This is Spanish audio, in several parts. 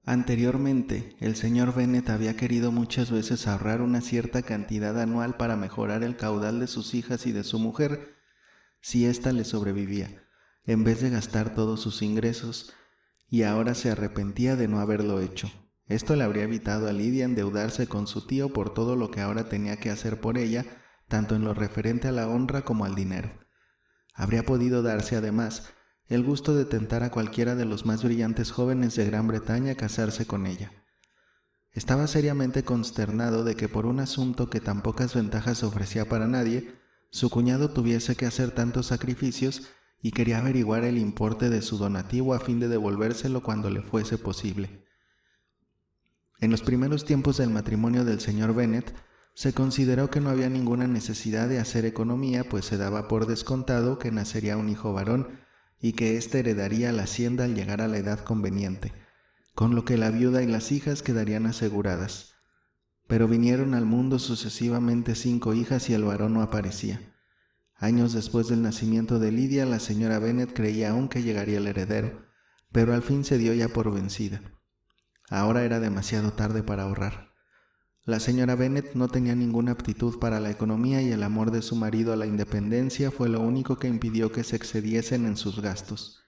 Anteriormente, el señor Bennet había querido muchas veces ahorrar una cierta cantidad anual para mejorar el caudal de sus hijas y de su mujer, si ésta le sobrevivía, en vez de gastar todos sus ingresos, y ahora se arrepentía de no haberlo hecho. Esto le habría evitado a Lidia endeudarse con su tío por todo lo que ahora tenía que hacer por ella, tanto en lo referente a la honra como al dinero. Habría podido darse, además, el gusto de tentar a cualquiera de los más brillantes jóvenes de Gran Bretaña a casarse con ella. Estaba seriamente consternado de que por un asunto que tan pocas ventajas ofrecía para nadie, su cuñado tuviese que hacer tantos sacrificios y quería averiguar el importe de su donativo a fin de devolvérselo cuando le fuese posible. En los primeros tiempos del matrimonio del señor Bennet, se consideró que no había ninguna necesidad de hacer economía, pues se daba por descontado que nacería un hijo varón y que éste heredaría la hacienda al llegar a la edad conveniente, con lo que la viuda y las hijas quedarían aseguradas. Pero vinieron al mundo sucesivamente 5 hijas y el varón no aparecía. Años después del nacimiento de Lidia, la señora Bennet creía aún que llegaría el heredero, pero al fin se dio ya por vencida. Ahora era demasiado tarde para ahorrar. La señora Bennet no tenía ninguna aptitud para la economía y el amor de su marido a la independencia fue lo único que impidió que se excediesen en sus gastos.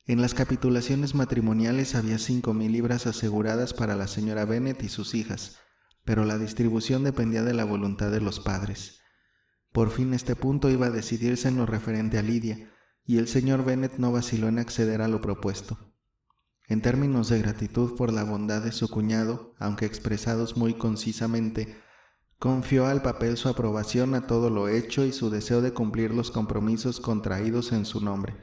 En las capitulaciones matrimoniales había 5,000 libras aseguradas para la señora Bennet y sus hijas, pero la distribución dependía de la voluntad de los padres. Por fin este punto iba a decidirse en lo referente a Lidia, y el señor Bennet no vaciló en acceder a lo propuesto. En términos de gratitud por la bondad de su cuñado, aunque expresados muy concisamente, confió al papel su aprobación a todo lo hecho y su deseo de cumplir los compromisos contraídos en su nombre.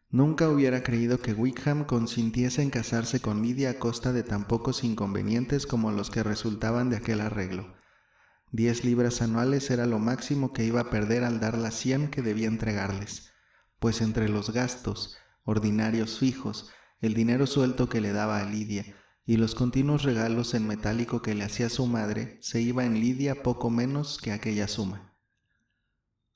Nunca hubiera creído que Wickham consintiese en casarse con Lidia a costa de tan pocos inconvenientes como los que resultaban de aquel arreglo. 10 libras anuales era lo máximo que iba a perder al dar las 100 que debía entregarles, pues entre los gastos ordinarios fijos, el dinero suelto que le daba a Lidia y los continuos regalos en metálico que le hacía su madre, se iba en Lidia poco menos que aquella suma.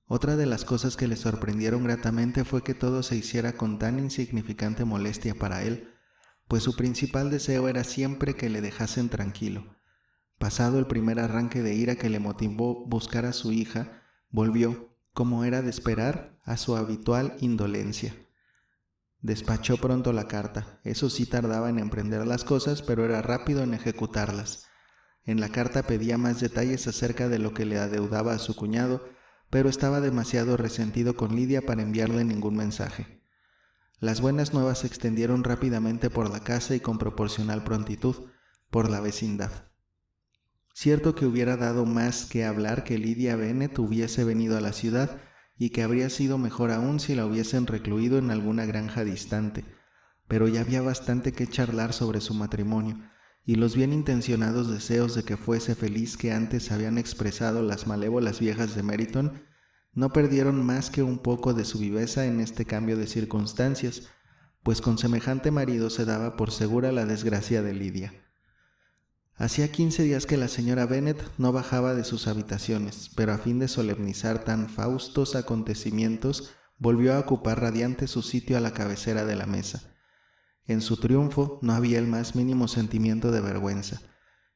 Otra de las cosas que le sorprendieron gratamente fue que todo se hiciera con tan insignificante molestia para él, pues su principal deseo era siempre que le dejasen tranquilo. Pasado el primer arranque de ira que le motivó buscar a su hija, volvió, como era de esperar, a su habitual indolencia. Despachó pronto la carta. Eso sí, tardaba en emprender las cosas, pero era rápido en ejecutarlas. En la carta pedía más detalles acerca de lo que le adeudaba a su cuñado, pero estaba demasiado resentido con Lidia para enviarle ningún mensaje. Las buenas nuevas se extendieron rápidamente por la casa y con proporcional prontitud por la vecindad. Cierto que hubiera dado más que hablar que Lidia Bennet hubiese venido a la ciudad, y que habría sido mejor aún si la hubiesen recluido en alguna granja distante, pero ya había bastante que charlar sobre su matrimonio, y los bien intencionados deseos de que fuese feliz que antes habían expresado las malévolas viejas de Meryton no perdieron más que un poco de su viveza en este cambio de circunstancias, pues con semejante marido se daba por segura la desgracia de Lidia. Hacía 15 días que la señora Bennet no bajaba de sus habitaciones, pero a fin de solemnizar tan faustos acontecimientos, volvió a ocupar radiante su sitio a la cabecera de la mesa. En su triunfo no había el más mínimo sentimiento de vergüenza.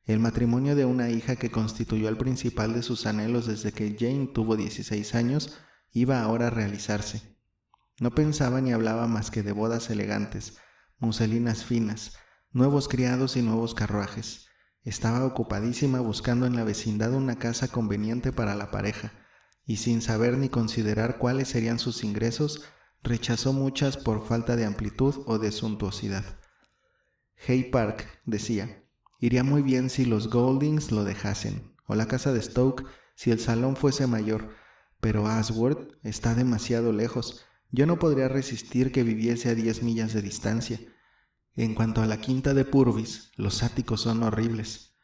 El matrimonio de una hija que constituyó el principal de sus anhelos desde que Jane tuvo 16 años, iba ahora a realizarse. No pensaba ni hablaba más que de bodas elegantes, muselinas finas, nuevos criados y nuevos carruajes. Estaba ocupadísima buscando en la vecindad una casa conveniente para la pareja, y sin saber ni considerar cuáles serían sus ingresos, rechazó muchas por falta de amplitud o de suntuosidad. Hay Park, decía, iría muy bien si los Goldings lo dejasen, o la casa de Stoke si el salón fuese mayor, pero Ashworth está demasiado lejos. Yo no podría resistir que viviese a 10 millas de distancia. En cuanto a la quinta de Purvis, los áticos son horribles.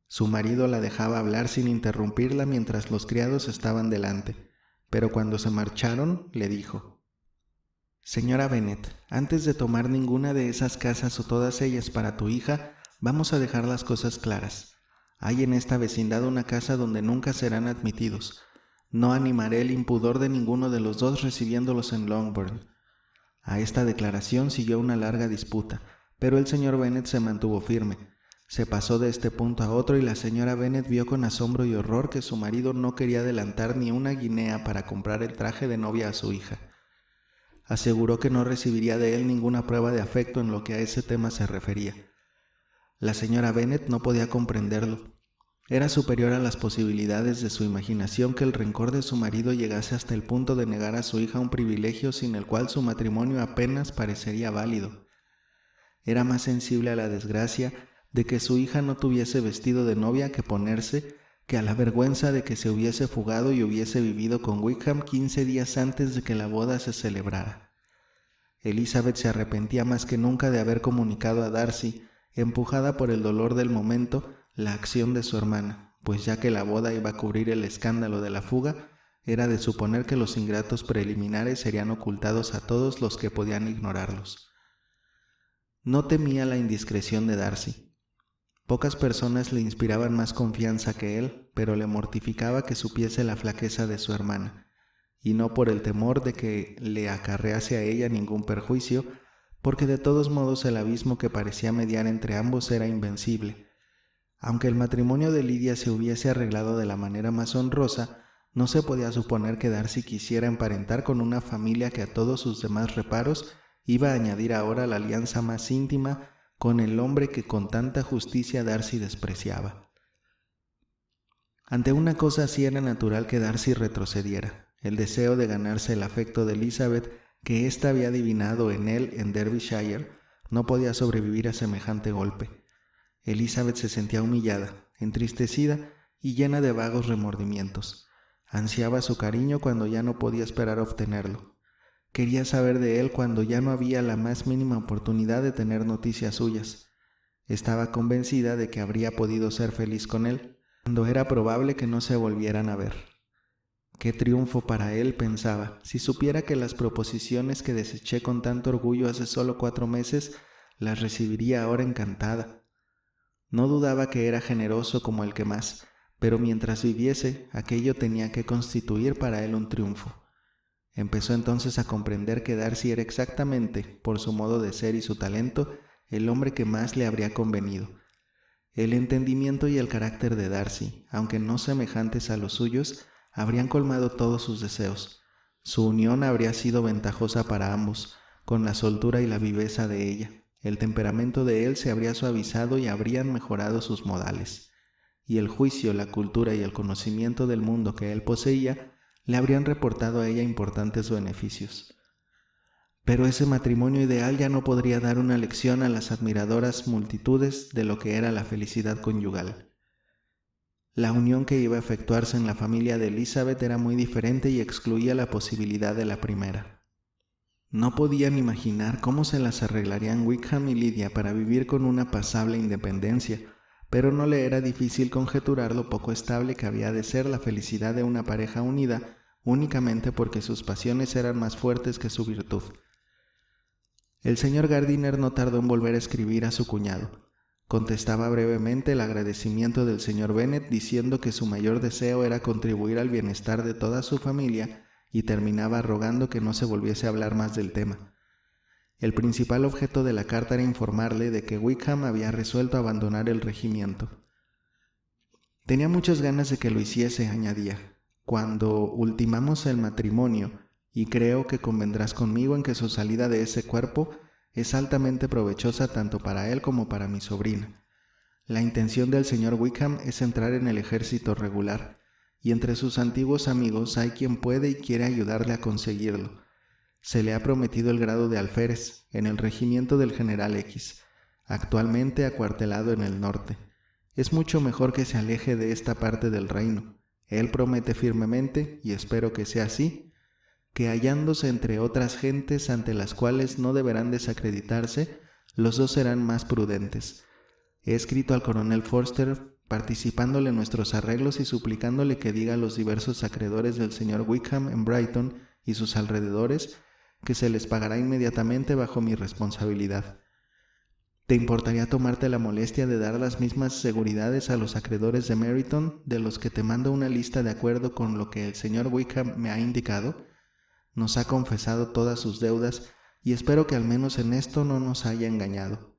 Su marido la dejaba hablar sin interrumpirla mientras los criados estaban delante, pero cuando se marcharon, le dijo: «Señora Bennet, antes de tomar ninguna de esas casas o todas ellas para tu hija, vamos a dejar las cosas claras. Hay en esta vecindad una casa donde nunca serán admitidos. No animaré el impudor de ninguno de los dos recibiéndolos en Longbourn». A esta declaración siguió una larga disputa, pero el señor Bennet se mantuvo firme. Se pasó de este punto a otro y la señora Bennet vio con asombro y horror que su marido no quería adelantar ni una guinea para comprar el traje de novia a su hija. Aseguró que no recibiría de él ninguna prueba de afecto en lo que a ese tema se refería. La señora Bennet no podía comprenderlo. Era superior a las posibilidades de su imaginación que el rencor de su marido llegase hasta el punto de negar a su hija un privilegio sin el cual su matrimonio apenas parecería válido. Era más sensible a la desgracia de que su hija no tuviese vestido de novia que ponerse, que a la vergüenza de que se hubiese fugado y hubiese vivido con Wickham 15 días antes de que la boda se celebrara. Elizabeth se arrepentía más que nunca de haber comunicado a Darcy, empujada por el dolor del momento, la acción de su hermana, pues ya que la boda iba a cubrir el escándalo de la fuga, era de suponer que los ingratos preliminares serían ocultados a todos los que podían ignorarlos. No temía la indiscreción de Darcy. Pocas personas le inspiraban más confianza que él, pero le mortificaba que supiese la flaqueza de su hermana, y no por el temor de que le acarrease a ella ningún perjuicio, porque de todos modos el abismo que parecía mediar entre ambos era invencible. Aunque el matrimonio de Lidia se hubiese arreglado de la manera más honrosa, no se podía suponer que Darcy quisiera emparentar con una familia que a todos sus demás reparos iba a añadir ahora la alianza más íntima con el hombre que con tanta justicia Darcy despreciaba. Ante una cosa así era natural que Darcy retrocediera. El deseo de ganarse el afecto de Elizabeth, que ésta había adivinado en él en Derbyshire, no podía sobrevivir a semejante golpe. Elizabeth se sentía humillada, entristecida y llena de vagos remordimientos. Ansiaba su cariño cuando ya no podía esperar obtenerlo. Quería saber de él cuando ya no había la más mínima oportunidad de tener noticias suyas. Estaba convencida de que habría podido ser feliz con él, cuando era probable que no se volvieran a ver. Qué triunfo para él, pensaba, si supiera que las proposiciones que deseché con tanto orgullo hace solo 4 meses las recibiría ahora encantada. No dudaba que era generoso como el que más, pero mientras viviese, aquello tenía que constituir para él un triunfo. Empezó entonces a comprender que Darcy era exactamente, por su modo de ser y su talento, el hombre que más le habría convenido. El entendimiento y el carácter de Darcy, aunque no semejantes a los suyos, habrían colmado todos sus deseos. Su unión habría sido ventajosa para ambos, con la soltura y la viveza de ella. El temperamento de él se habría suavizado y habrían mejorado sus modales. Y el juicio, la cultura y el conocimiento del mundo que él poseía le habrían reportado a ella importantes beneficios. Pero ese matrimonio ideal ya no podría dar una lección a las admiradoras multitudes de lo que era la felicidad conyugal. La unión que iba a efectuarse en la familia de Elizabeth era muy diferente y excluía la posibilidad de la primera. No podían imaginar cómo se las arreglarían Wickham y Lidia para vivir con una pasable independencia, pero no le era difícil conjeturar lo poco estable que había de ser la felicidad de una pareja unida únicamente porque sus pasiones eran más fuertes que su virtud. El señor Gardiner no tardó en volver a escribir a su cuñado. Contestaba brevemente el agradecimiento del señor Bennet diciendo que su mayor deseo era contribuir al bienestar de toda su familia y terminaba rogando que no se volviese a hablar más del tema. El principal objeto de la carta era informarle de que Wickham había resuelto abandonar el regimiento. Tenía muchas ganas de que lo hiciese, añadía, cuando ultimamos el matrimonio, y creo que convendrás conmigo en que su salida de ese cuerpo es altamente provechosa tanto para él como para mi sobrina. La intención del señor Wickham es entrar en el ejército regular, y entre sus antiguos amigos hay quien puede y quiere ayudarle a conseguirlo. Se le ha prometido el grado de alférez en el regimiento del general X, actualmente acuartelado en el norte. Es mucho mejor que se aleje de esta parte del reino. Él promete firmemente, y espero que sea así, que hallándose entre otras gentes ante las cuales no deberán desacreditarse, los dos serán más prudentes. He escrito al coronel Forster participándole en nuestros arreglos y suplicándole que diga a los diversos acreedores del señor Wickham en Brighton y sus alrededores que se les pagará inmediatamente bajo mi responsabilidad. ¿Te importaría tomarte la molestia de dar las mismas seguridades a los acreedores de Meryton, de los que te mando una lista de acuerdo con lo que el señor Wickham me ha indicado? Nos ha confesado todas sus deudas y espero que al menos en esto no nos haya engañado.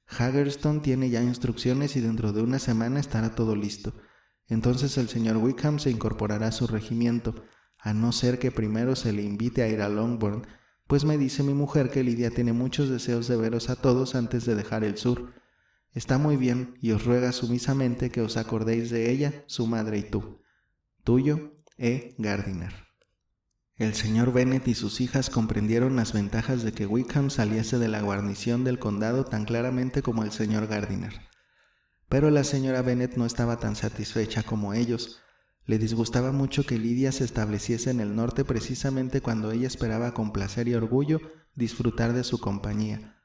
Haggerstone tiene ya instrucciones y dentro de una semana estará todo listo. Entonces el señor Wickham se incorporará a su regimiento, a no ser que primero se le invite a ir a Longbourn, pues me dice mi mujer que Lidia tiene muchos deseos de veros a todos antes de dejar el sur. Está muy bien y os ruega sumisamente que os acordéis de ella, su madre y tú. Tuyo, E. Gardiner. El señor Bennet y sus hijas comprendieron las ventajas de que Wickham saliese de la guarnición del condado tan claramente como el señor Gardiner. Pero la señora Bennet no estaba tan satisfecha como ellos. Le disgustaba mucho que Lidia se estableciese en el norte precisamente cuando ella esperaba con placer y orgullo disfrutar de su compañía,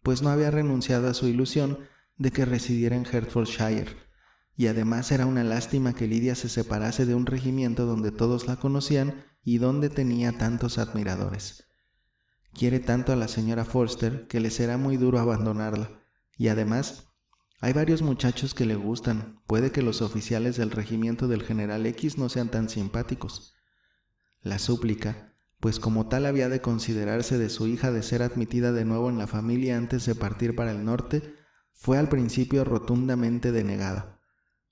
pues no había renunciado a su ilusión de que residiera en Hertfordshire, y además era una lástima que Lidia se separase de un regimiento donde todos la conocían y donde tenía tantos admiradores. Quiere tanto a la señora Forster que le será muy duro abandonarla, y además hay varios muchachos que le gustan. Puede que los oficiales del regimiento del general X no sean tan simpáticos. La súplica, pues como tal había de considerarse de su hija de ser admitida de nuevo en la familia antes de partir para el norte, fue al principio rotundamente denegada.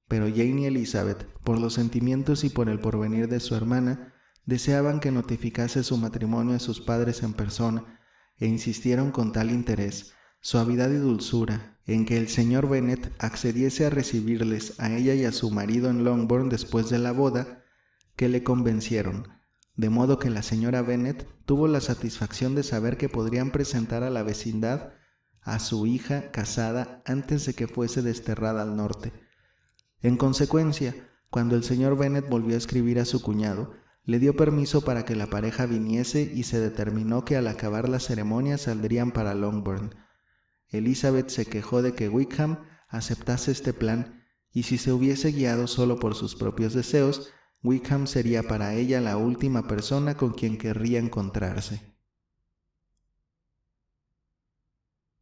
Pero Jane y Elizabeth, por los sentimientos y por el porvenir de su hermana, deseaban que notificase su matrimonio a sus padres en persona, e insistieron con tal interés, suavidad y dulzura, en que el señor Bennet accediese a recibirles a ella y a su marido en Longbourn después de la boda, que le convencieron, de modo que la señora Bennet tuvo la satisfacción de saber que podrían presentar a la vecindad a su hija casada antes de que fuese desterrada al norte. En consecuencia, cuando el señor Bennet volvió a escribir a su cuñado, le dio permiso para que la pareja viniese y se determinó que al acabar la ceremonia saldrían para Longbourn. Elizabeth se quejó de que Wickham aceptase este plan y si se hubiese guiado solo por sus propios deseos, Wickham sería para ella la última persona con quien querría encontrarse.